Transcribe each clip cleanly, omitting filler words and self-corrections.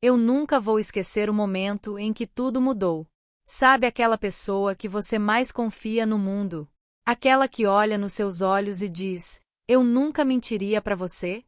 Eu nunca vou esquecer o momento em que tudo mudou. Sabe aquela pessoa que você mais confia no mundo? Aquela que olha nos seus olhos e diz: eu nunca mentiria para você?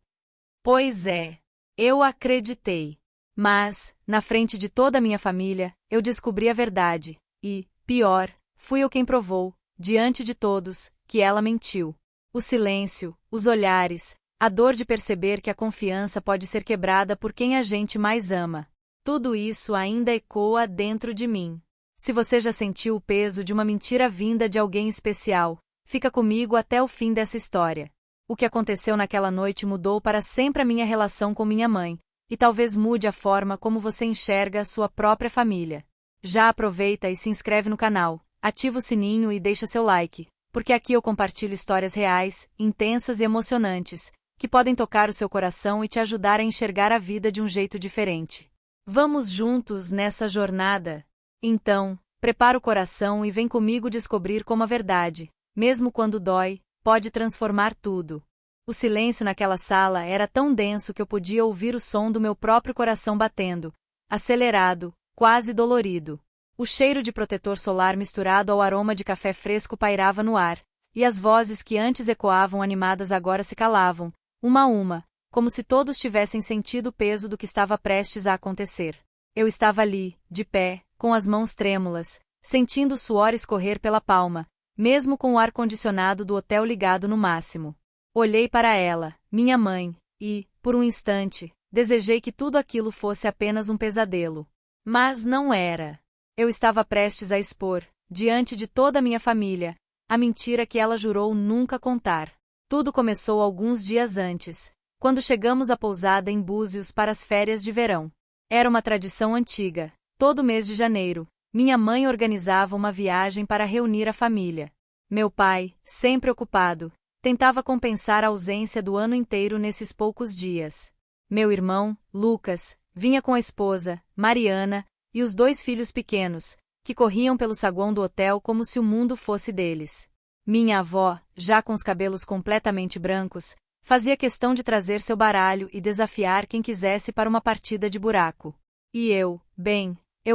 Pois é, eu acreditei. Mas, na frente de toda a minha família, eu descobri a verdade. E, pior, fui eu quem provou, diante de todos, que ela mentiu. O silêncio, os olhares, a dor de perceber que a confiança pode ser quebrada por quem a gente mais ama. Tudo isso ainda ecoa dentro de mim. Se você já sentiu o peso de uma mentira vinda de alguém especial, fica comigo até o fim dessa história. O que aconteceu naquela noite mudou para sempre a minha relação com minha mãe, e talvez mude a forma como você enxerga a sua própria família. Já aproveita e se inscreve no canal, ativa o sininho e deixa seu like, porque aqui eu compartilho histórias reais, intensas e emocionantes, que podem tocar o seu coração e te ajudar a enxergar a vida de um jeito diferente. Vamos juntos nessa jornada? Então, prepara o coração e vem comigo descobrir como a verdade, mesmo quando dói, pode transformar tudo. O silêncio naquela sala era tão denso que eu podia ouvir o som do meu próprio coração batendo, acelerado, quase dolorido. O cheiro de protetor solar misturado ao aroma de café fresco pairava no ar, e as vozes que antes ecoavam animadas agora se calavam, uma a uma, como se todos tivessem sentido o peso do que estava prestes a acontecer. Eu estava ali, de pé, com as mãos trêmulas, sentindo o suor escorrer pela palma, mesmo com o ar-condicionado do hotel ligado no máximo. Olhei para ela, minha mãe, e, por um instante, desejei que tudo aquilo fosse apenas um pesadelo. Mas não era. Eu estava prestes a expor, diante de toda a minha família, a mentira que ela jurou nunca contar. Tudo começou alguns dias antes, quando chegamos à pousada em Búzios para as férias de verão. Era uma tradição antiga. Todo mês de janeiro, minha mãe organizava uma viagem para reunir a família. Meu pai, sempre ocupado, tentava compensar a ausência do ano inteiro nesses poucos dias. Meu irmão, Lucas, vinha com a esposa, Mariana, e os 2 filhos pequenos, que corriam pelo saguão do hotel como se o mundo fosse deles. Minha avó, já com os cabelos completamente brancos, fazia questão de trazer seu baralho e desafiar quem quisesse para uma partida de buraco. E eu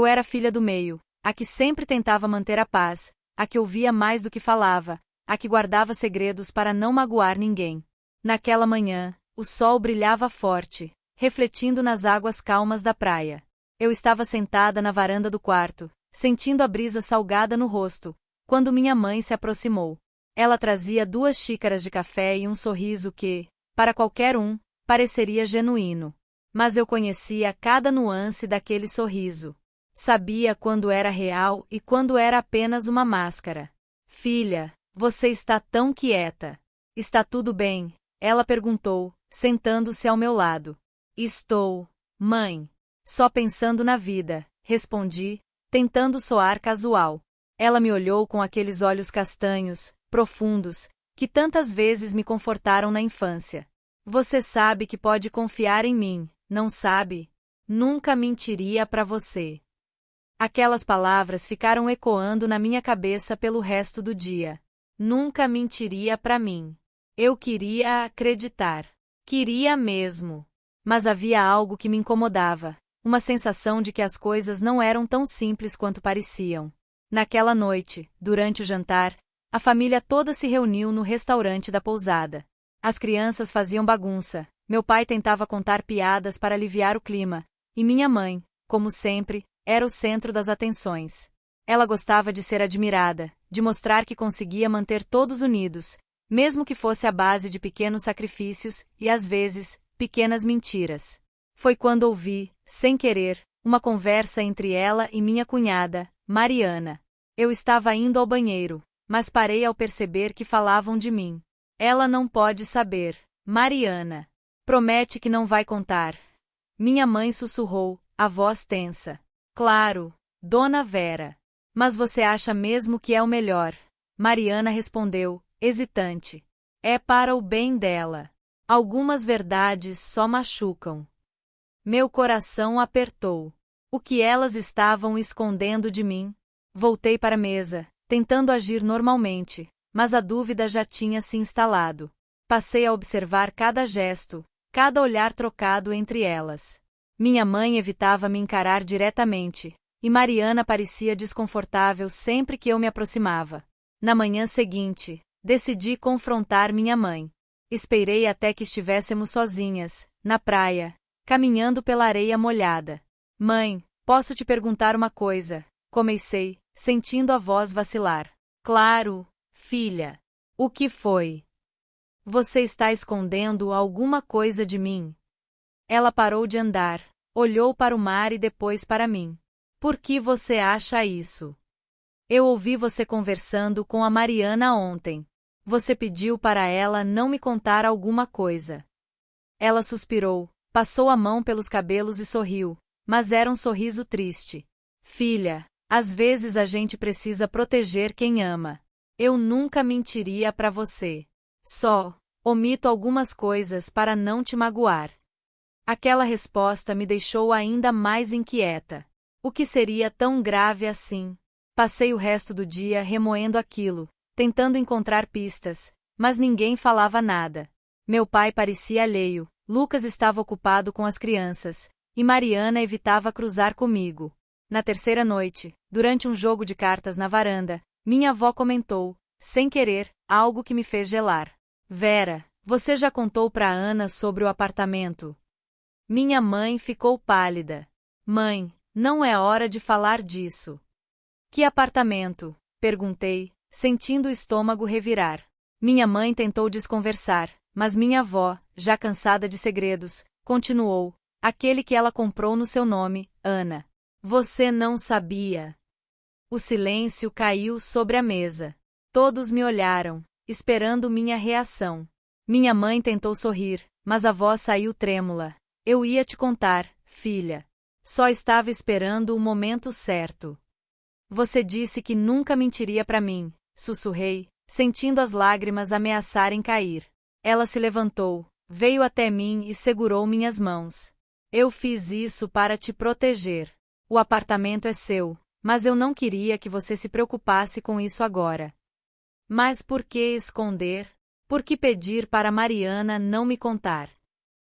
era a filha do meio, a que sempre tentava manter a paz, a que ouvia mais do que falava, a que guardava segredos para não magoar ninguém. Naquela manhã, o sol brilhava forte, refletindo nas águas calmas da praia. Eu estava sentada na varanda do quarto, sentindo a brisa salgada no rosto, quando minha mãe se aproximou. Ela trazia 2 xícaras de café e um sorriso que, para qualquer um, pareceria genuíno. Mas eu conhecia cada nuance daquele sorriso. Sabia quando era real e quando era apenas uma máscara. Filha, você está tão quieta. Está tudo bem? Ela perguntou, sentando-se ao meu lado. Estou, mãe. Só pensando na vida, respondi, tentando soar casual. Ela me olhou com aqueles olhos castanhos, profundos, que tantas vezes me confortaram na infância. Você sabe que pode confiar em mim, não sabe? Nunca mentiria para você. Aquelas palavras ficaram ecoando na minha cabeça pelo resto do dia. Nunca mentiria para mim. Eu queria acreditar. Queria mesmo. Mas havia algo que me incomodava, uma sensação de que as coisas não eram tão simples quanto pareciam. Naquela noite, durante o jantar, a família toda se reuniu no restaurante da pousada. As crianças faziam bagunça, meu pai tentava contar piadas para aliviar o clima, e minha mãe, como sempre, era o centro das atenções. Ela gostava de ser admirada, de mostrar que conseguia manter todos unidos, mesmo que fosse à base de pequenos sacrifícios e, às vezes, pequenas mentiras. Foi quando ouvi, sem querer, uma conversa entre ela e minha cunhada, Mariana. Eu estava indo ao banheiro, mas parei ao perceber que falavam de mim. Ela não pode saber, Mariana. Promete que não vai contar. Minha mãe sussurrou, a voz tensa. Claro, Dona Vera. Mas você acha mesmo que é o melhor? Mariana respondeu, hesitante. É para o bem dela. Algumas verdades só machucam. Meu coração apertou. O que elas estavam escondendo de mim? Voltei para a mesa, tentando agir normalmente, mas a dúvida já tinha se instalado. Passei a observar cada gesto, cada olhar trocado entre elas. Minha mãe evitava me encarar diretamente, e Mariana parecia desconfortável sempre que eu me aproximava. Na manhã seguinte, decidi confrontar minha mãe. Esperei até que estivéssemos sozinhas, na praia, caminhando pela areia molhada. Mãe, posso te perguntar uma coisa? Comecei, sentindo a voz vacilar. Claro, filha. O que foi? Você está escondendo alguma coisa de mim? Ela parou de andar, olhou para o mar e depois para mim. Por que você acha isso? Eu ouvi você conversando com a Mariana ontem. Você pediu para ela não me contar alguma coisa. Ela suspirou, passou a mão pelos cabelos e sorriu, mas era um sorriso triste. Filha, às vezes a gente precisa proteger quem ama. Eu nunca mentiria para você. Só omito algumas coisas para não te magoar. Aquela resposta me deixou ainda mais inquieta. O que seria tão grave assim? Passei o resto do dia remoendo aquilo, tentando encontrar pistas, mas ninguém falava nada. Meu pai parecia alheio, Lucas estava ocupado com as crianças, e Mariana evitava cruzar comigo. Na terceira noite, durante um jogo de cartas na varanda, minha avó comentou, sem querer, algo que me fez gelar. Vera, você já contou para Ana sobre o apartamento? Minha mãe ficou pálida. Mãe, não é hora de falar disso. Que apartamento? Perguntei, sentindo o estômago revirar. Minha mãe tentou desconversar, mas minha avó, já cansada de segredos, continuou. Aquele que ela comprou no seu nome, Ana. Você não sabia. O silêncio caiu sobre a mesa. Todos me olharam, esperando minha reação. Minha mãe tentou sorrir, mas a voz saiu trêmula. Eu ia te contar, filha. Só estava esperando o momento certo. Você disse que nunca mentiria para mim, sussurrei, sentindo as lágrimas ameaçarem cair. Ela se levantou, veio até mim e segurou minhas mãos. Eu fiz isso para te proteger. O apartamento é seu, mas eu não queria que você se preocupasse com isso agora. Mas por que esconder? Por que pedir para Mariana não me contar?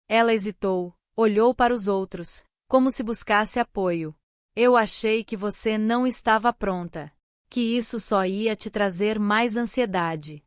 Ela hesitou, olhou para os outros, como se buscasse apoio. Eu achei que você não estava pronta, que isso só ia te trazer mais ansiedade.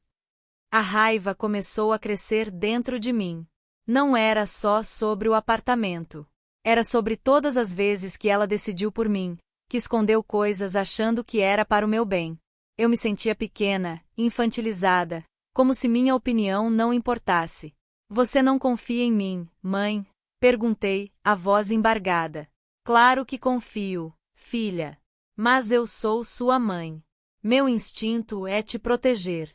A raiva começou a crescer dentro de mim. Não era só sobre o apartamento. Era sobre todas as vezes que ela decidiu por mim, que escondeu coisas achando que era para o meu bem. Eu me sentia pequena, infantilizada, como se minha opinião não importasse. Você não confia em mim, mãe? Perguntei, a voz embargada. Claro que confio, filha. Mas eu sou sua mãe. Meu instinto é te proteger.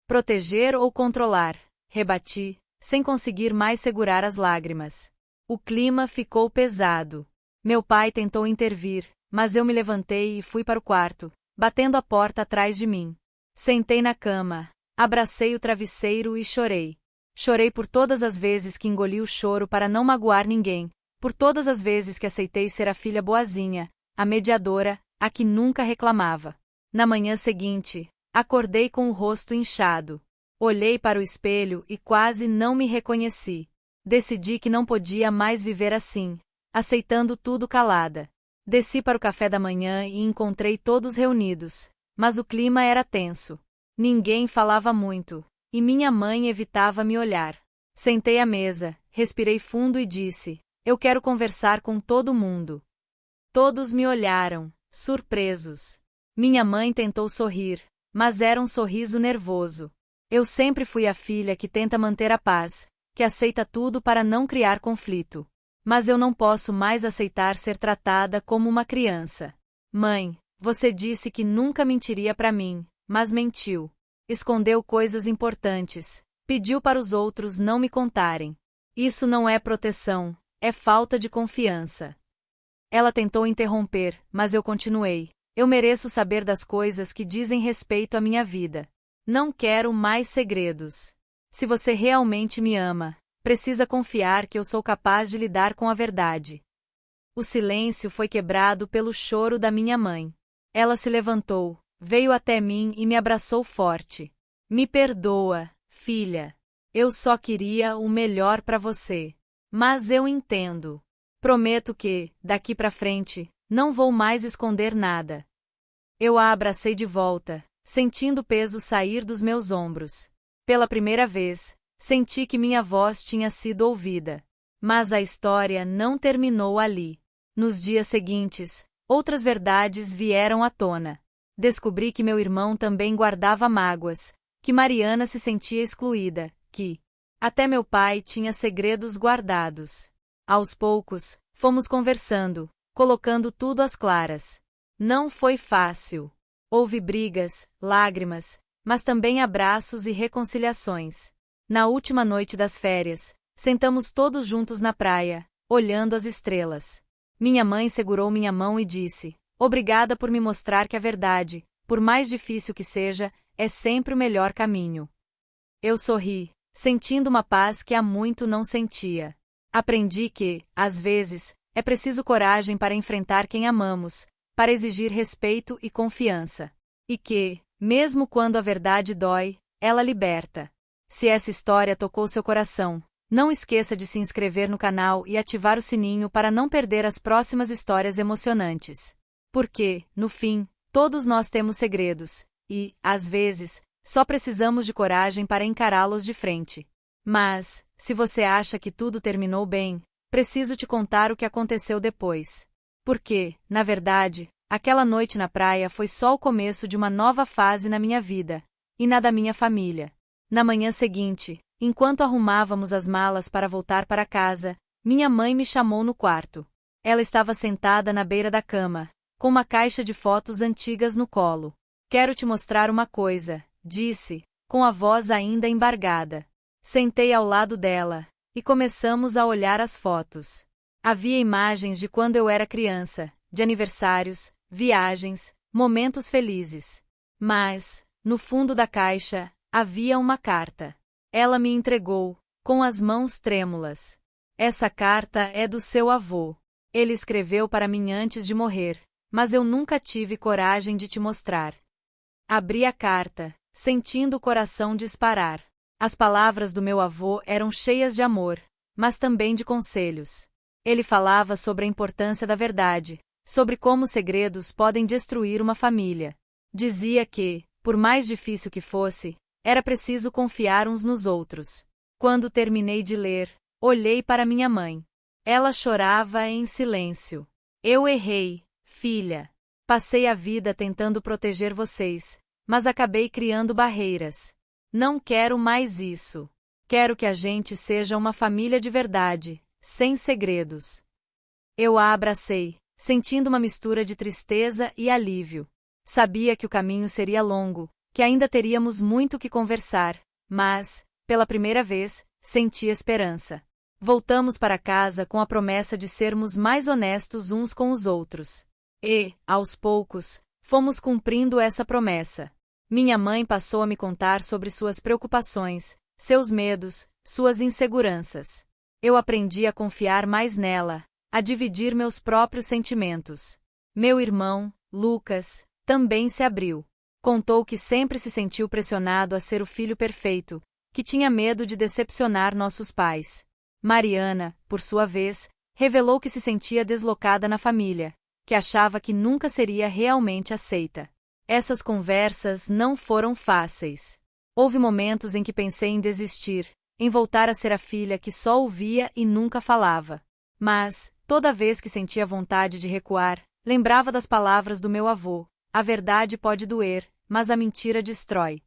Proteger ou controlar? Rebati, sem conseguir mais segurar as lágrimas. O clima ficou pesado. Meu pai tentou intervir, mas eu me levantei e fui para o quarto, batendo a porta atrás de mim. Sentei na cama, abracei o travesseiro e chorei. Chorei por todas as vezes que engoli o choro para não magoar ninguém, por todas as vezes que aceitei ser a filha boazinha, a mediadora, a que nunca reclamava. Na manhã seguinte, acordei com o rosto inchado. Olhei para o espelho e quase não me reconheci. Decidi que não podia mais viver assim, aceitando tudo calada. Desci para o café da manhã e encontrei todos reunidos, mas o clima era tenso. Ninguém falava muito, e minha mãe evitava me olhar. Sentei à mesa, respirei fundo e disse: eu quero conversar com todo mundo. Todos me olharam, surpresos. Minha mãe tentou sorrir, mas era um sorriso nervoso. Eu sempre fui a filha que tenta manter a paz, que aceita tudo para não criar conflito. Mas eu não posso mais aceitar ser tratada como uma criança. Mãe, você disse que nunca mentiria para mim, mas mentiu. Escondeu coisas importantes. Pediu para os outros não me contarem. Isso não é proteção, é falta de confiança. Ela tentou interromper, mas eu continuei. Eu mereço saber das coisas que dizem respeito à minha vida. Não quero mais segredos. Se você realmente me ama, precisa confiar que eu sou capaz de lidar com a verdade. O silêncio foi quebrado pelo choro da minha mãe. Ela se levantou, veio até mim e me abraçou forte. Me perdoa, filha. Eu só queria o melhor para você. Mas eu entendo. Prometo que, daqui pra frente, não vou mais esconder nada. Eu a abracei de volta, sentindo o peso sair dos meus ombros. Pela primeira vez, senti que minha voz tinha sido ouvida. Mas a história não terminou ali. Nos dias seguintes, outras verdades vieram à tona. Descobri que meu irmão também guardava mágoas, que Mariana se sentia excluída, que até meu pai tinha segredos guardados. Aos poucos, fomos conversando, colocando tudo às claras. Não foi fácil. Houve brigas, lágrimas, mas também abraços e reconciliações. Na última noite das férias, sentamos todos juntos na praia, olhando as estrelas. Minha mãe segurou minha mão e disse: "Obrigada por me mostrar que a verdade, por mais difícil que seja, é sempre o melhor caminho." Eu sorri, sentindo uma paz que há muito não sentia. Aprendi que, às vezes, é preciso coragem para enfrentar quem amamos, para exigir respeito e confiança. E que, mesmo quando a verdade dói, ela liberta. Se essa história tocou seu coração, não esqueça de se inscrever no canal e ativar o sininho para não perder as próximas histórias emocionantes. Porque, no fim, todos nós temos segredos, e, às vezes, só precisamos de coragem para encará-los de frente. Mas, se você acha que tudo terminou bem, preciso te contar o que aconteceu depois. Porque, na verdade, aquela noite na praia foi só o começo de uma nova fase na minha vida, e na da minha família. Na manhã seguinte, enquanto arrumávamos as malas para voltar para casa, minha mãe me chamou no quarto. Ela estava sentada na beira da cama, com uma caixa de fotos antigas no colo. "Quero te mostrar uma coisa", disse, com a voz ainda embargada. Sentei ao lado dela, e começamos a olhar as fotos. Havia imagens de quando eu era criança, de aniversários, viagens, momentos felizes. Mas, no fundo da caixa, havia uma carta. Ela me entregou, com as mãos trêmulas. "Essa carta é do seu avô. Ele escreveu para mim antes de morrer, mas eu nunca tive coragem de te mostrar." Abri a carta, sentindo o coração disparar. As palavras do meu avô eram cheias de amor, mas também de conselhos. Ele falava sobre a importância da verdade, sobre como segredos podem destruir uma família. Dizia que, por mais difícil que fosse, era preciso confiar uns nos outros. Quando terminei de ler, olhei para minha mãe. Ela chorava em silêncio. "Eu errei, filha. Passei a vida tentando proteger vocês, mas acabei criando barreiras. Não quero mais isso. Quero que a gente seja uma família de verdade, sem segredos." Eu a abracei, sentindo uma mistura de tristeza e alívio. Sabia que o caminho seria longo, que ainda teríamos muito que conversar, mas, pela primeira vez, senti esperança. Voltamos para casa com a promessa de sermos mais honestos uns com os outros. E, aos poucos, fomos cumprindo essa promessa. Minha mãe passou a me contar sobre suas preocupações, seus medos, suas inseguranças. Eu aprendi a confiar mais nela, a dividir meus próprios sentimentos. Meu irmão, Lucas, também se abriu. Contou que sempre se sentiu pressionado a ser o filho perfeito, que tinha medo de decepcionar nossos pais. Mariana, por sua vez, revelou que se sentia deslocada na família, que achava que nunca seria realmente aceita. Essas conversas não foram fáceis. Houve momentos em que pensei em desistir, em voltar a ser a filha que só ouvia e nunca falava. Mas, toda vez que sentia vontade de recuar, lembrava das palavras do meu avô: "A verdade pode doer, mas a mentira destrói."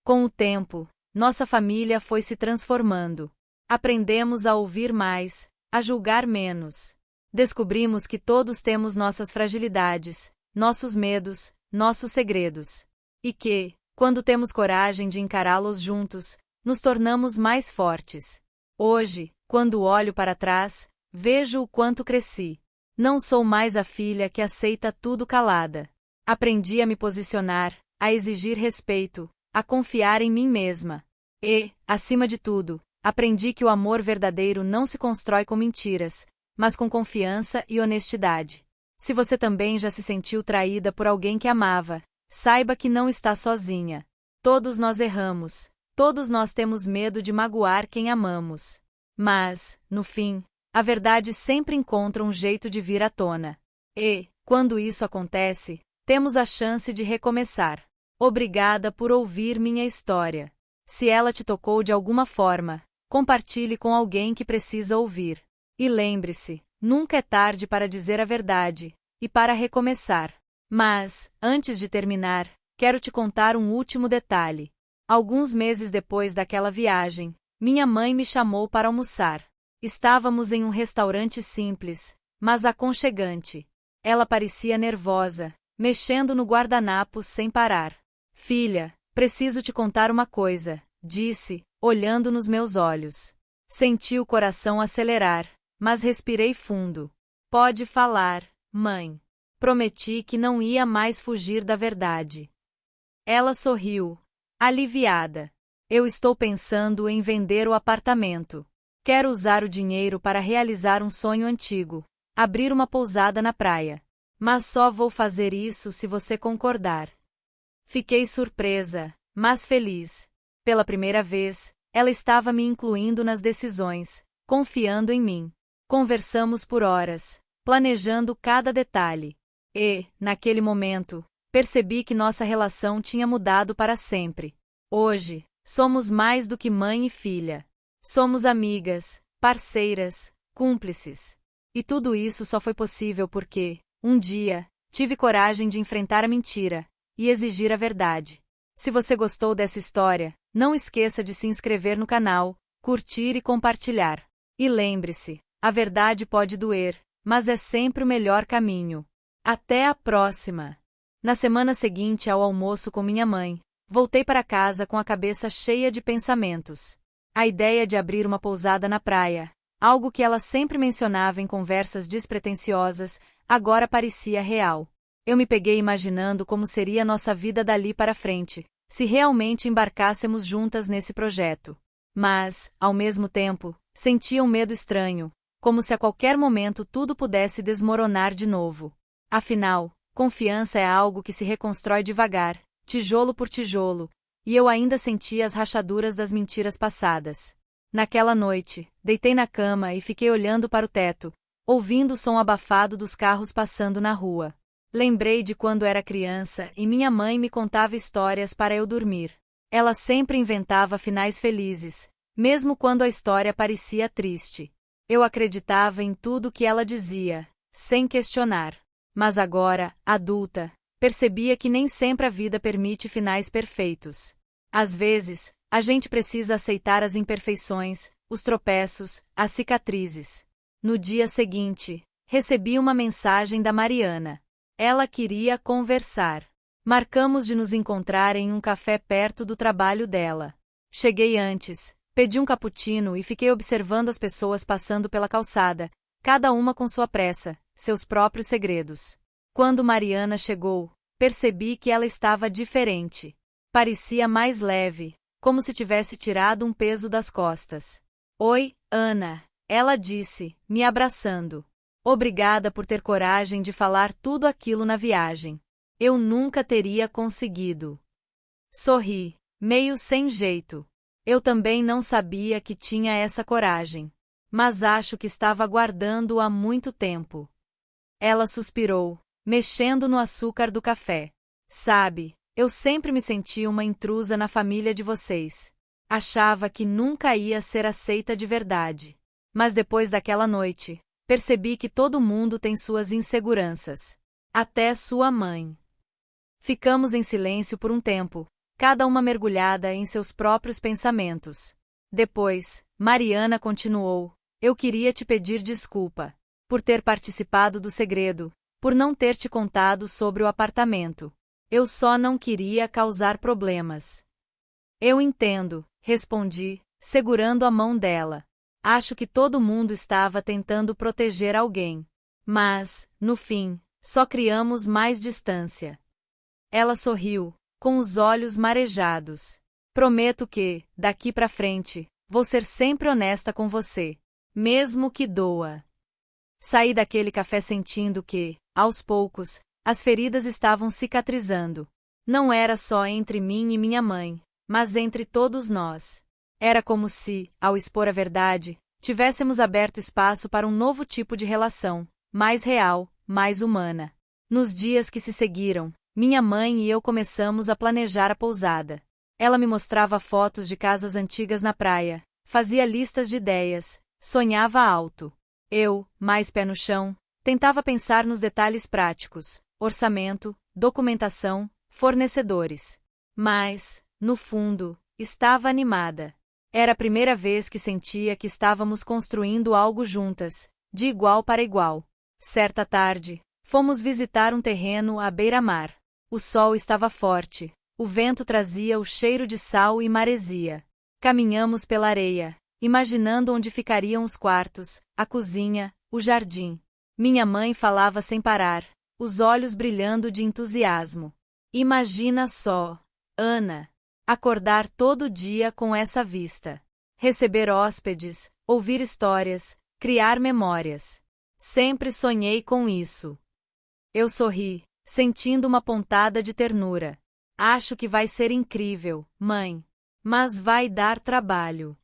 Com o tempo, nossa família foi se transformando. Aprendemos a ouvir mais, a julgar menos. Descobrimos que todos temos nossas fragilidades, nossos medos, nossos segredos. E que, quando temos coragem de encará-los juntos, nos tornamos mais fortes. Hoje, quando olho para trás, vejo o quanto cresci. Não sou mais a filha que aceita tudo calada. Aprendi a me posicionar, a exigir respeito, a confiar em mim mesma. E, acima de tudo, aprendi que o amor verdadeiro não se constrói com mentiras, mas com confiança e honestidade. Se você também já se sentiu traída por alguém que amava, saiba que não está sozinha. Todos nós erramos, todos nós temos medo de magoar quem amamos. Mas, no fim, A verdade sempre encontra um jeito de vir à tona. E, quando isso acontece, temos a chance de recomeçar. Obrigada por ouvir minha história. Se ela te tocou de alguma forma, compartilhe com alguém que precisa ouvir. E lembre-se, nunca é tarde para dizer a verdade e para recomeçar. Mas, antes de terminar, quero te contar um último detalhe. Alguns meses depois daquela viagem, minha mãe me chamou para almoçar. Estávamos em um restaurante simples, mas aconchegante. Ela parecia nervosa, mexendo no guardanapo sem parar. Filha, preciso te contar uma coisa, disse, olhando nos meus olhos. Senti o coração acelerar, mas respirei fundo. Pode falar, mãe. Prometi que não ia mais fugir da verdade. Ela sorriu, aliviada. Eu estou pensando em vender o apartamento. Quero usar o dinheiro para realizar um sonho antigo, abrir uma pousada na praia. Mas só vou fazer isso se você concordar. Fiquei surpresa, mas feliz. Pela primeira vez, ela estava me incluindo nas decisões, confiando em mim. Conversamos por horas, planejando cada detalhe. E, naquele momento, percebi que nossa relação tinha mudado para sempre. Hoje, somos mais do que mãe e filha. Somos amigas, parceiras, cúmplices. E tudo isso só foi possível porque, um dia, tive coragem de enfrentar a mentira e exigir a verdade. Se você gostou dessa história, não esqueça de se inscrever no canal, curtir e compartilhar. E lembre-se, a verdade pode doer, mas é sempre o melhor caminho. Até a próxima! Na semana seguinte ao almoço com minha mãe, voltei para casa com a cabeça cheia de pensamentos. A ideia de abrir uma pousada na praia, algo que ela sempre mencionava em conversas despretensiosas, agora parecia real. Eu me peguei imaginando como seria nossa vida dali para frente, se realmente embarcássemos juntas nesse projeto. Mas, ao mesmo tempo, sentia um medo estranho, como se a qualquer momento tudo pudesse desmoronar de novo. Afinal, confiança é algo que se reconstrói devagar, tijolo por tijolo, e eu ainda sentia as rachaduras das mentiras passadas. Naquela noite, deitei na cama e fiquei olhando para o teto, ouvindo o som abafado dos carros passando na rua. Lembrei de quando era criança e minha mãe me contava histórias para eu dormir. Ela sempre inventava finais felizes, mesmo quando a história parecia triste. Eu acreditava em tudo que ela dizia, sem questionar. Mas agora, adulta, percebia que nem sempre a vida permite finais perfeitos. Às vezes, a gente precisa aceitar as imperfeições, os tropeços, as cicatrizes. No dia seguinte, recebi uma mensagem da Mariana. Ela queria conversar. Marcamos de nos encontrar em um café perto do trabalho dela. Cheguei antes, pedi um cappuccino e fiquei observando as pessoas passando pela calçada, cada uma com sua pressa, seus próprios segredos. Quando Mariana chegou, percebi que ela estava diferente. Parecia mais leve, como se tivesse tirado um peso das costas. Oi, Ana, ela disse, me abraçando. Obrigada por ter coragem de falar tudo aquilo na viagem. Eu nunca teria conseguido. Sorri, meio sem jeito. Eu também não sabia que tinha essa coragem. Mas acho que estava guardando há muito tempo. Ela suspirou, mexendo no açúcar do café. Sabe, eu sempre me senti uma intrusa na família de vocês. Achava que nunca ia ser aceita de verdade. Mas depois daquela noite, percebi que todo mundo tem suas inseguranças. Até sua mãe. Ficamos em silêncio por um tempo, cada uma mergulhada em seus próprios pensamentos. Depois, Mariana continuou. Eu queria te pedir desculpa por ter participado do segredo, por não ter te contado sobre o apartamento. Eu só não queria causar problemas. Eu entendo, respondi, segurando a mão dela. Acho que todo mundo estava tentando proteger alguém. Mas, no fim, só criamos mais distância. Ela sorriu, com os olhos marejados. Prometo que, daqui pra frente, vou ser sempre honesta com você, mesmo que doa. Saí daquele café sentindo que, aos poucos, as feridas estavam cicatrizando. Não era só entre mim e minha mãe, mas entre todos nós. Era como se, ao expor a verdade, tivéssemos aberto espaço para um novo tipo de relação, mais real, mais humana. Nos dias que se seguiram, minha mãe e eu começamos a planejar a pousada. Ela me mostrava fotos de casas antigas na praia, fazia listas de ideias, sonhava alto. Eu, mais pé no chão, tentava pensar nos detalhes práticos, orçamento, documentação, fornecedores. Mas, no fundo, estava animada. Era a primeira vez que sentia que estávamos construindo algo juntas, de igual para igual. Certa tarde, fomos visitar um terreno à beira-mar. O sol estava forte, o vento trazia o cheiro de sal e maresia. Caminhamos pela areia, imaginando onde ficariam os quartos, a cozinha, o jardim. Minha mãe falava sem parar, os olhos brilhando de entusiasmo. Imagina só, Ana, acordar todo dia com essa vista. Receber hóspedes, ouvir histórias, criar memórias. Sempre sonhei com isso. Eu sorri, sentindo uma pontada de ternura. Acho que vai ser incrível, mãe. Mas vai dar trabalho.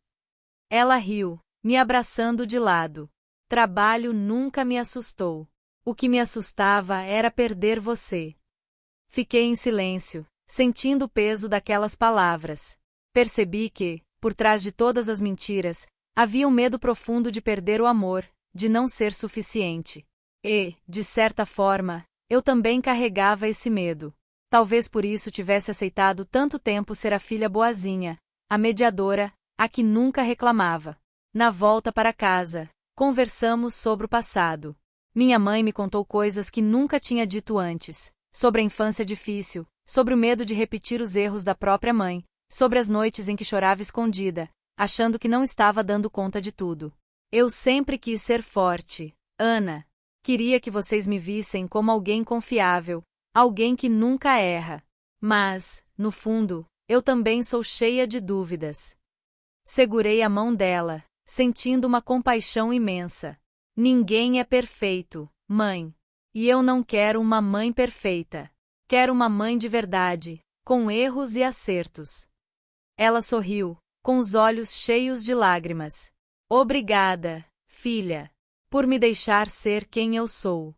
Ela riu, me abraçando de lado. Trabalho nunca me assustou. O que me assustava era perder você. Fiquei em silêncio, sentindo o peso daquelas palavras. Percebi que, por trás de todas as mentiras, havia um medo profundo de perder o amor, de não ser suficiente. E, de certa forma, eu também carregava esse medo. Talvez por isso tivesse aceitado tanto tempo ser a filha boazinha, a mediadora, a que nunca reclamava. Na volta para casa, conversamos sobre o passado. Minha mãe me contou coisas que nunca tinha dito antes, sobre a infância difícil, sobre o medo de repetir os erros da própria mãe, sobre as noites em que chorava escondida, achando que não estava dando conta de tudo. Eu sempre quis ser forte, Ana. Queria que vocês me vissem como alguém confiável, alguém que nunca erra. Mas, no fundo, eu também sou cheia de dúvidas. Segurei a mão dela, sentindo uma compaixão imensa. Ninguém é perfeito, mãe. E eu não quero uma mãe perfeita. Quero uma mãe de verdade, com erros e acertos. Ela sorriu, com os olhos cheios de lágrimas. Obrigada, filha, por me deixar ser quem eu sou.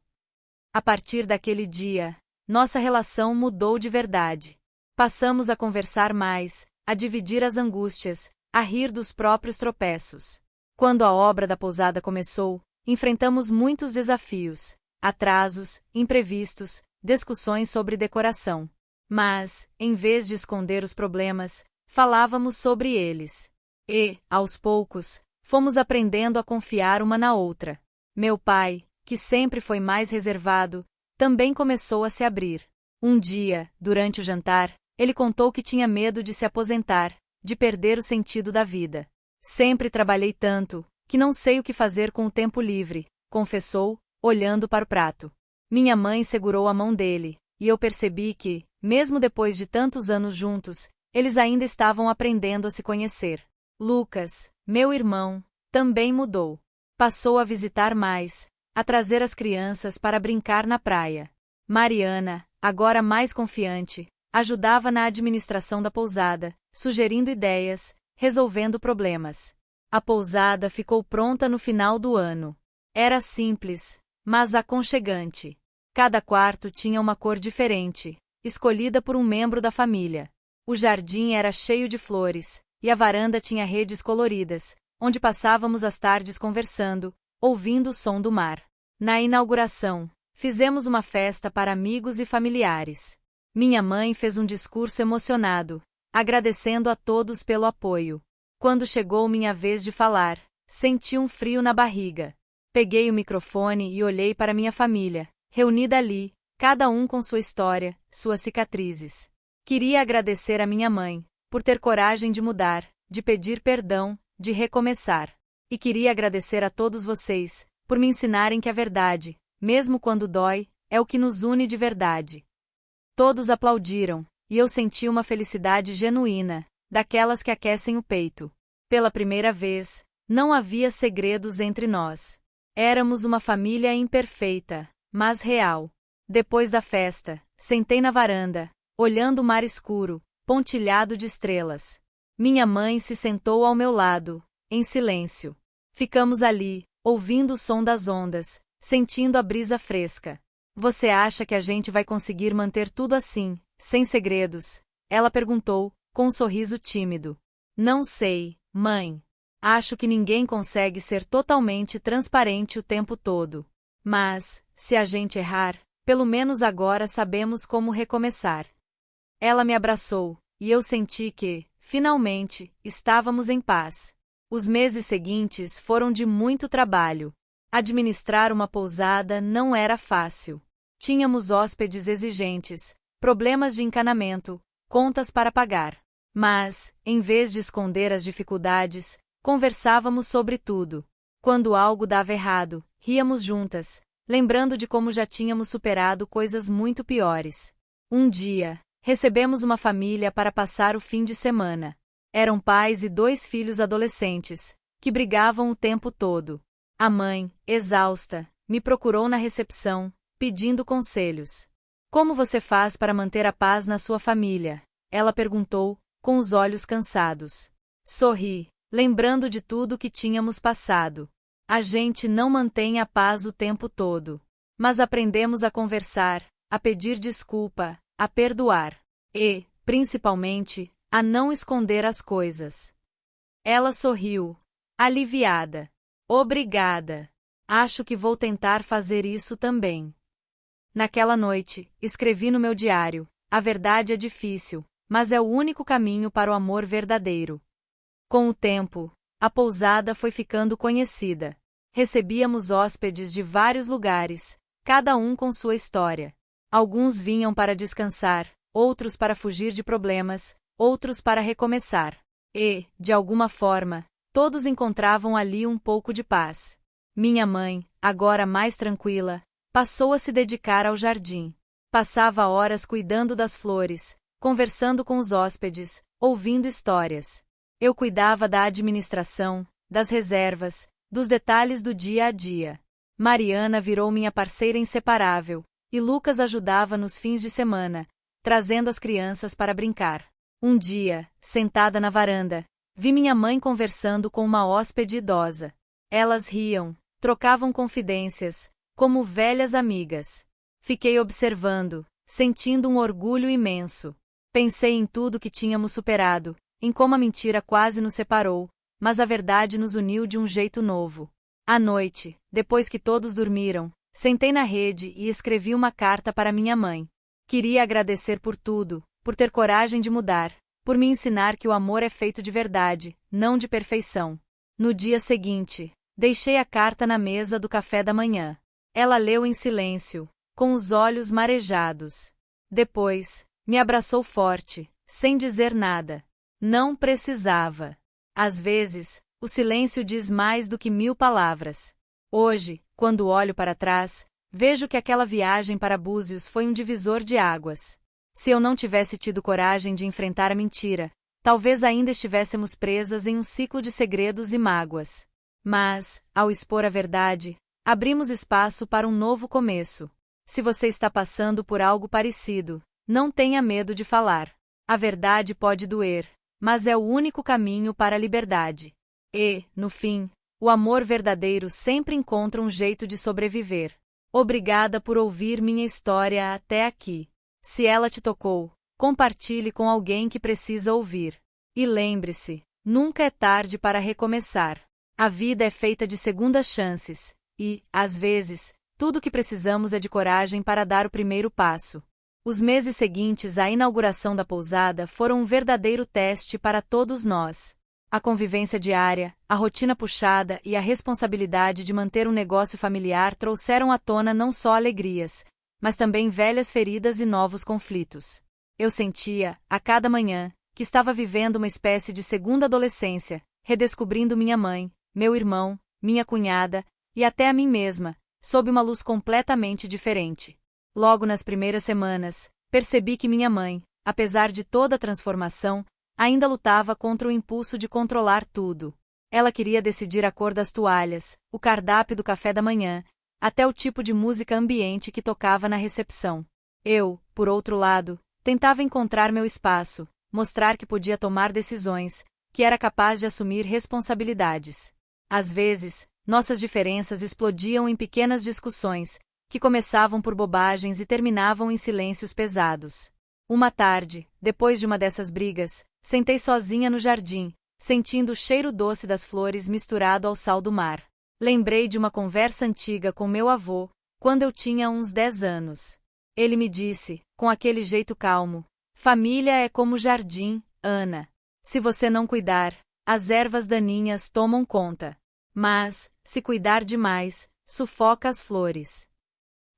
A partir daquele dia, nossa relação mudou de verdade. Passamos a conversar mais, a dividir as angústias, a rir dos próprios tropeços. Quando a obra da pousada começou, enfrentamos muitos desafios, atrasos, imprevistos, discussões sobre decoração. Mas, em vez de esconder os problemas, falávamos sobre eles. E, aos poucos, fomos aprendendo a confiar uma na outra. Meu pai, que sempre foi mais reservado, também começou a se abrir. Um dia, durante o jantar, ele contou que tinha medo de se aposentar, de perder o sentido da vida. Sempre trabalhei tanto, que não sei o que fazer com o tempo livre, confessou, olhando para o prato. Minha mãe segurou a mão dele, e eu percebi que, mesmo depois de tantos anos juntos, eles ainda estavam aprendendo a se conhecer. Lucas, meu irmão, também mudou. Passou a visitar mais, a trazer as crianças para brincar na praia. Mariana, agora mais confiante, ajudava na administração da pousada, sugerindo ideias, resolvendo problemas. A pousada ficou pronta no final do ano. Era simples, mas aconchegante. Cada quarto tinha uma cor diferente, escolhida por um membro da família. O jardim era cheio de flores, e a varanda tinha redes coloridas, onde passávamos as tardes conversando, ouvindo o som do mar. Na inauguração, fizemos uma festa para amigos e familiares. Minha mãe fez um discurso emocionado, agradecendo a todos pelo apoio. Quando chegou minha vez de falar, senti um frio na barriga. Peguei o microfone e olhei para minha família, reunida ali, cada um com sua história, suas cicatrizes. Queria agradecer a minha mãe, por ter coragem de mudar, de pedir perdão, de recomeçar. E queria agradecer a todos vocês, por me ensinarem que a verdade, mesmo quando dói, é o que nos une de verdade. Todos aplaudiram, e eu senti uma felicidade genuína, daquelas que aquecem o peito. Pela primeira vez, não havia segredos entre nós. Éramos uma família imperfeita, mas real. Depois da festa, sentei na varanda, olhando o mar escuro, pontilhado de estrelas. Minha mãe se sentou ao meu lado, em silêncio. Ficamos ali, ouvindo o som das ondas, sentindo a brisa fresca. Você acha que a gente vai conseguir manter tudo assim, sem segredos? Ela perguntou, com um sorriso tímido. Não sei, mãe. Acho que ninguém consegue ser totalmente transparente o tempo todo. Mas, se a gente errar, pelo menos agora sabemos como recomeçar. Ela me abraçou, e eu senti que, finalmente, estávamos em paz. Os meses seguintes foram de muito trabalho. Administrar uma pousada não era fácil. Tínhamos hóspedes exigentes, problemas de encanamento, contas para pagar. Mas, em vez de esconder as dificuldades, conversávamos sobre tudo. Quando algo dava errado, ríamos juntas, lembrando de como já tínhamos superado coisas muito piores. Um dia, recebemos uma família para passar o fim de semana. Eram pais e 2 filhos adolescentes, que brigavam o tempo todo. A mãe, exausta, me procurou na recepção, pedindo conselhos. Como você faz para manter a paz na sua família? Ela perguntou, com os olhos cansados. Sorri, lembrando de tudo que tínhamos passado. A gente não mantém a paz o tempo todo. Mas aprendemos a conversar, a pedir desculpa, a perdoar. E, principalmente, a não esconder as coisas. Ela sorriu, aliviada. Obrigada. Acho que vou tentar fazer isso também. Naquela noite, escrevi no meu diário: a verdade é difícil, mas é o único caminho para o amor verdadeiro. Com o tempo, a pousada foi ficando conhecida. Recebíamos hóspedes de vários lugares, cada um com sua história. Alguns vinham para descansar, outros para fugir de problemas, outros para recomeçar. E, de alguma forma, todos encontravam ali um pouco de paz. Minha mãe, agora mais tranquila, passou a se dedicar ao jardim. Passava horas cuidando das flores, conversando com os hóspedes, ouvindo histórias. Eu cuidava da administração, das reservas, dos detalhes do dia a dia. Mariana virou minha parceira inseparável, e Lucas ajudava nos fins de semana, trazendo as crianças para brincar. Um dia, sentada na varanda, vi minha mãe conversando com uma hóspede idosa. Elas riam, trocavam confidências, como velhas amigas. Fiquei observando, sentindo um orgulho imenso. Pensei em tudo que tínhamos superado, em como a mentira quase nos separou, mas a verdade nos uniu de um jeito novo. À noite, depois que todos dormiram, sentei na rede e escrevi uma carta para minha mãe. Queria agradecer por tudo, por ter coragem de mudar, por me ensinar que o amor é feito de verdade, não de perfeição. No dia seguinte, deixei a carta na mesa do café da manhã. Ela leu em silêncio, com os olhos marejados. Depois, me abraçou forte, sem dizer nada. Não precisava. Às vezes, o silêncio diz mais do que 1000 palavras. Hoje, quando olho para trás, vejo que aquela viagem para Búzios foi um divisor de águas. Se eu não tivesse tido coragem de enfrentar a mentira, talvez ainda estivéssemos presas em um ciclo de segredos e mágoas. Mas, ao expor a verdade, abrimos espaço para um novo começo. Se você está passando por algo parecido, não tenha medo de falar. A verdade pode doer, mas é o único caminho para a liberdade. E, no fim, o amor verdadeiro sempre encontra um jeito de sobreviver. Obrigada por ouvir minha história até aqui. Se ela te tocou, compartilhe com alguém que precisa ouvir. E lembre-se, nunca é tarde para recomeçar. A vida é feita de segundas chances, e, às vezes, tudo o que precisamos é de coragem para dar o primeiro passo. Os meses seguintes à inauguração da pousada foram um verdadeiro teste para todos nós. A convivência diária, a rotina puxada e a responsabilidade de manter um negócio familiar trouxeram à tona não só alegrias, mas também velhas feridas e novos conflitos. Eu sentia, a cada manhã, que estava vivendo uma espécie de segunda adolescência, redescobrindo minha mãe, meu irmão, minha cunhada, e até a mim mesma, sob uma luz completamente diferente. Logo nas primeiras semanas, percebi que minha mãe, apesar de toda a transformação, ainda lutava contra o impulso de controlar tudo. Ela queria decidir a cor das toalhas, o cardápio do café da manhã, até o tipo de música ambiente que tocava na recepção. Eu, por outro lado, tentava encontrar meu espaço, mostrar que podia tomar decisões, que era capaz de assumir responsabilidades. Às vezes, nossas diferenças explodiam em pequenas discussões, que começavam por bobagens e terminavam em silêncios pesados. Uma tarde, depois de uma dessas brigas, sentei sozinha no jardim, sentindo o cheiro doce das flores misturado ao sal do mar. Lembrei de uma conversa antiga com meu avô, quando eu tinha uns 10 anos. Ele me disse, com aquele jeito calmo: família é como jardim, Ana. Se você não cuidar, as ervas daninhas tomam conta. Mas, se cuidar demais, sufoca as flores.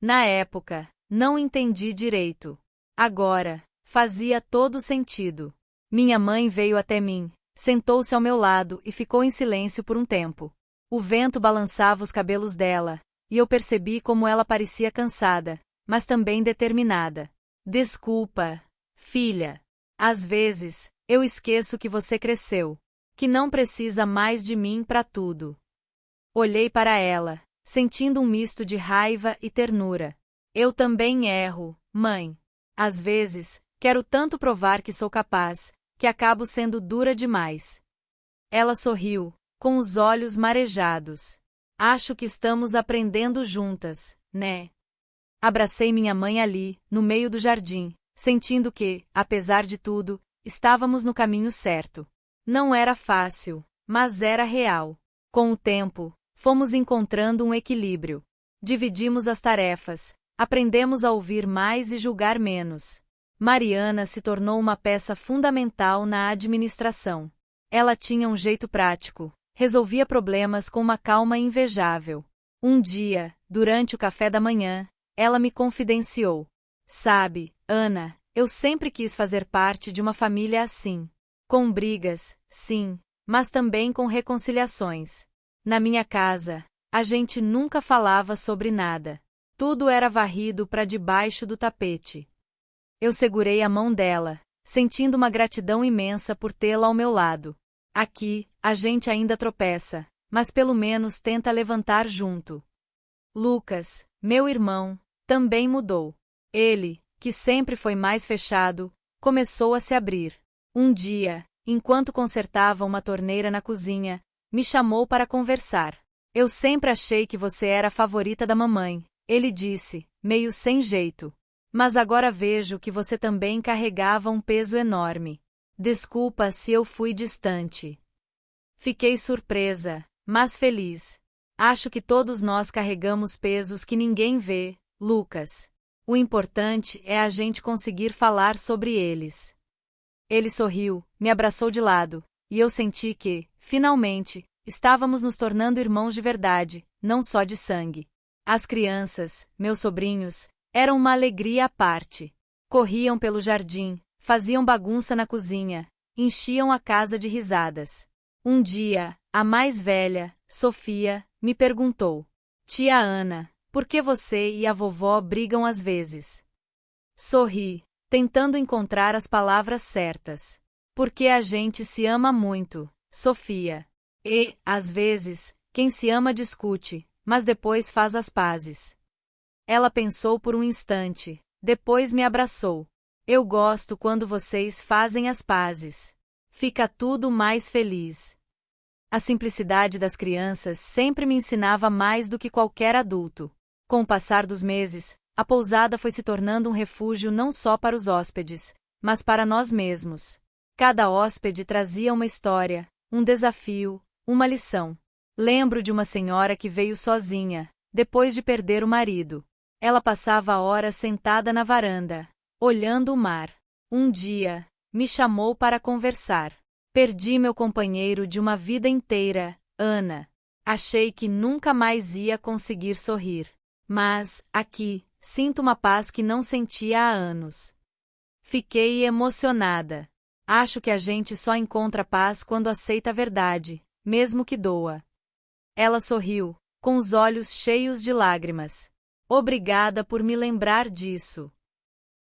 Na época, não entendi direito. Agora, fazia todo sentido. Minha mãe veio até mim, sentou-se ao meu lado e ficou em silêncio por um tempo. O vento balançava os cabelos dela, e eu percebi como ela parecia cansada, mas também determinada. Desculpa, filha. Às vezes, eu esqueço que você cresceu, que não precisa mais de mim para tudo. Olhei para ela, sentindo um misto de raiva e ternura. Eu também erro, mãe. Às vezes, quero tanto provar que sou capaz, que acabo sendo dura demais. Ela sorriu, com os olhos marejados. Acho que estamos aprendendo juntas, né? Abracei minha mãe ali, no meio do jardim, sentindo que, apesar de tudo, estávamos no caminho certo. Não era fácil, mas era real. Com o tempo, fomos encontrando um equilíbrio. Dividimos as tarefas, aprendemos a ouvir mais e julgar menos. Mariana se tornou uma peça fundamental na administração. Ela tinha um jeito prático, resolvia problemas com uma calma invejável. Um dia, durante o café da manhã, ela me confidenciou: sabe, Ana, eu sempre quis fazer parte de uma família assim. Com brigas, sim, mas também com reconciliações. Na minha casa, a gente nunca falava sobre nada. Tudo era varrido para debaixo do tapete. Eu segurei a mão dela, sentindo uma gratidão imensa por tê-la ao meu lado. Aqui, a gente ainda tropeça, mas pelo menos tenta levantar junto. Lucas, meu irmão, também mudou. Ele, que sempre foi mais fechado, começou a se abrir. Um dia, enquanto consertava uma torneira na cozinha, me chamou para conversar. Eu sempre achei que você era a favorita da mamãe, ele disse, meio sem jeito. Mas agora vejo que você também carregava um peso enorme. Desculpa se eu fui distante. Fiquei surpresa, mas feliz. Acho que todos nós carregamos pesos que ninguém vê, Lucas. O importante é a gente conseguir falar sobre eles. Ele sorriu, me abraçou de lado, e eu senti que, finalmente, estávamos nos tornando irmãos de verdade, não só de sangue. As crianças, meus sobrinhos, eram uma alegria à parte. Corriam pelo jardim, faziam bagunça na cozinha, enchiam a casa de risadas. Um dia, a mais velha, Sofia, me perguntou: tia Ana, por que você e a vovó brigam às vezes? Sorri, tentando encontrar as palavras certas. Porque a gente se ama muito, Sofia. E, às vezes, quem se ama discute, mas depois faz as pazes. Ela pensou por um instante, depois me abraçou. Eu gosto quando vocês fazem as pazes. Fica tudo mais feliz. A simplicidade das crianças sempre me ensinava mais do que qualquer adulto. Com o passar dos meses, a pousada foi se tornando um refúgio não só para os hóspedes, mas para nós mesmos. Cada hóspede trazia uma história, um desafio, uma lição. Lembro de uma senhora que veio sozinha, depois de perder o marido. Ela passava horas sentada na varanda, olhando o mar. Um dia, me chamou para conversar. Perdi meu companheiro de uma vida inteira, Ana. Achei que nunca mais ia conseguir sorrir. Mas, aqui, sinto uma paz que não sentia há anos. Fiquei emocionada. Acho que a gente só encontra paz quando aceita a verdade, mesmo que doa. Ela sorriu, com os olhos cheios de lágrimas. Obrigada por me lembrar disso.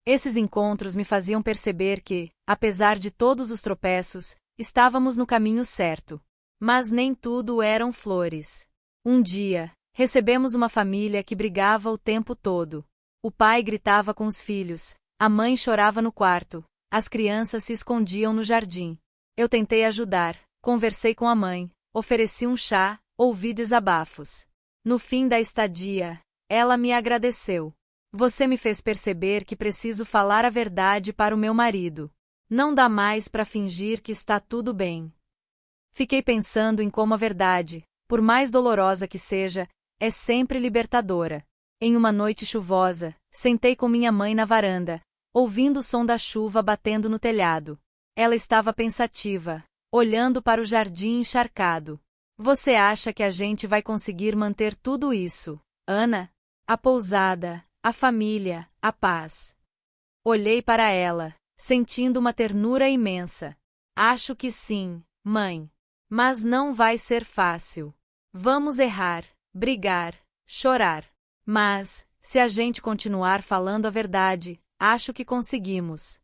Esses encontros me faziam perceber que, apesar de todos os tropeços, estávamos no caminho certo. Mas nem tudo eram flores. Um dia, recebemos uma família que brigava o tempo todo. O pai gritava com os filhos, a mãe chorava no quarto, as crianças se escondiam no jardim. Eu tentei ajudar, conversei com a mãe, ofereci um chá, ouvi desabafos. No fim da estadia, ela me agradeceu. Você me fez perceber que preciso falar a verdade para o meu marido. Não dá mais para fingir que está tudo bem. Fiquei pensando em como a verdade, por mais dolorosa que seja, é sempre libertadora. Em uma noite chuvosa, sentei com minha mãe na varanda, ouvindo o som da chuva batendo no telhado. Ela estava pensativa, olhando para o jardim encharcado. Você acha que a gente vai conseguir manter tudo isso, Ana? A pousada, a família, a paz. Olhei para ela, sentindo uma ternura imensa. Acho que sim, mãe. Mas não vai ser fácil. Vamos errar, brigar, chorar. Mas, se a gente continuar falando a verdade, acho que conseguimos.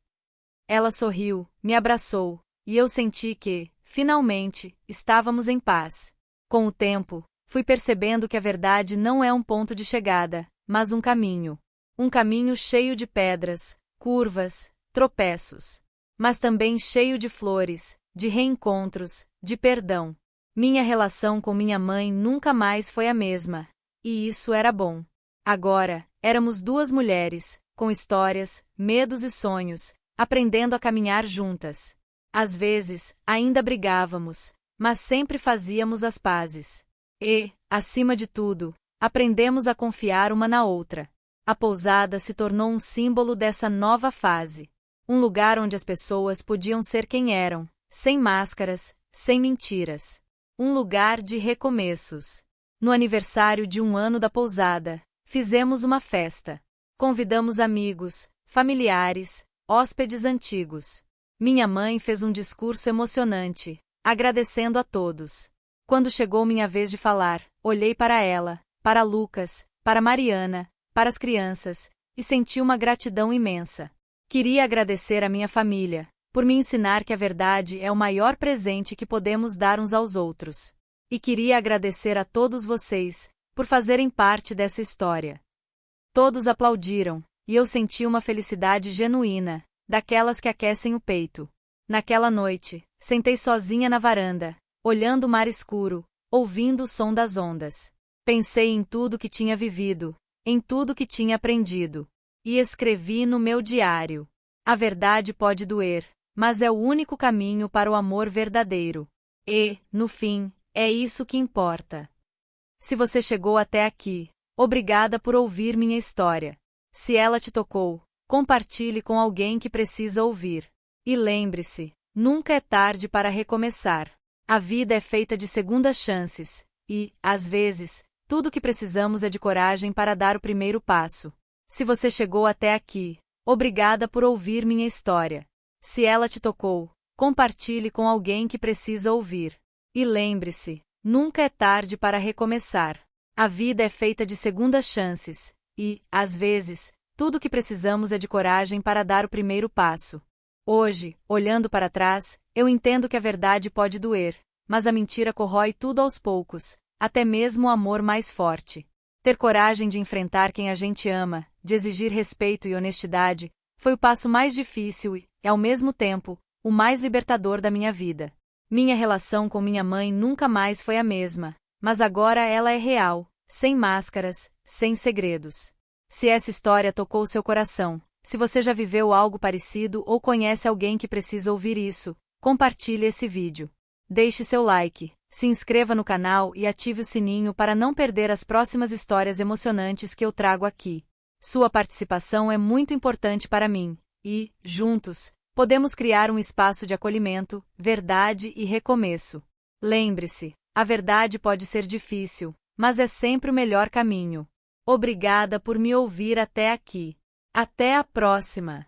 Ela sorriu, me abraçou, e eu senti que, finalmente, estávamos em paz. Com o tempo, fui percebendo que a verdade não é um ponto de chegada, mas um caminho. Um caminho cheio de pedras, curvas, tropeços. Mas também cheio de flores, de reencontros, de perdão. Minha relação com minha mãe nunca mais foi a mesma. E isso era bom. Agora, éramos duas mulheres, com histórias, medos e sonhos, aprendendo a caminhar juntas. Às vezes, ainda brigávamos, mas sempre fazíamos as pazes. E, acima de tudo, aprendemos a confiar uma na outra. A pousada se tornou um símbolo dessa nova fase. Um lugar onde as pessoas podiam ser quem eram, sem máscaras, sem mentiras. Um lugar de recomeços. No aniversário de 1 ano da pousada, fizemos uma festa. Convidamos amigos, familiares, hóspedes antigos. Minha mãe fez um discurso emocionante, agradecendo a todos. Quando chegou minha vez de falar, olhei para ela, para Lucas, para Mariana, para as crianças, e senti uma gratidão imensa. Queria agradecer à minha família, por me ensinar que a verdade é o maior presente que podemos dar uns aos outros. E queria agradecer a todos vocês, por fazerem parte dessa história. Todos aplaudiram, e eu senti uma felicidade genuína, daquelas que aquecem o peito. Naquela noite, sentei sozinha na varanda, olhando o mar escuro, ouvindo o som das ondas. Pensei em tudo que tinha vivido, em tudo que tinha aprendido. E escrevi no meu diário. A verdade pode doer, mas é o único caminho para o amor verdadeiro. E, no fim, é isso que importa. Se você chegou até aqui, obrigada por ouvir minha história. Se ela te tocou, compartilhe com alguém que precisa ouvir. E lembre-se, nunca é tarde para recomeçar. A vida é feita de segundas chances, e, às vezes, tudo que precisamos é de coragem para dar o primeiro passo. Se você chegou até aqui, obrigada por ouvir minha história. Se ela te tocou, compartilhe com alguém que precisa ouvir. E lembre-se, nunca é tarde para recomeçar. A vida é feita de segundas chances, e, às vezes, tudo que precisamos é de coragem para dar o primeiro passo. Hoje, olhando para trás, eu entendo que a verdade pode doer, mas a mentira corrói tudo aos poucos, até mesmo o amor mais forte. Ter coragem de enfrentar quem a gente ama, de exigir respeito e honestidade, foi o passo mais difícil e, ao mesmo tempo, o mais libertador da minha vida. Minha relação com minha mãe nunca mais foi a mesma, mas agora ela é real, sem máscaras, sem segredos. Se essa história tocou seu coração, se você já viveu algo parecido ou conhece alguém que precisa ouvir isso, compartilhe esse vídeo. Deixe seu like, se inscreva no canal e ative o sininho para não perder as próximas histórias emocionantes que eu trago aqui. Sua participação é muito importante para mim, e, juntos, podemos criar um espaço de acolhimento, verdade e recomeço. Lembre-se, a verdade pode ser difícil, mas é sempre o melhor caminho. Obrigada por me ouvir até aqui. Até a próxima!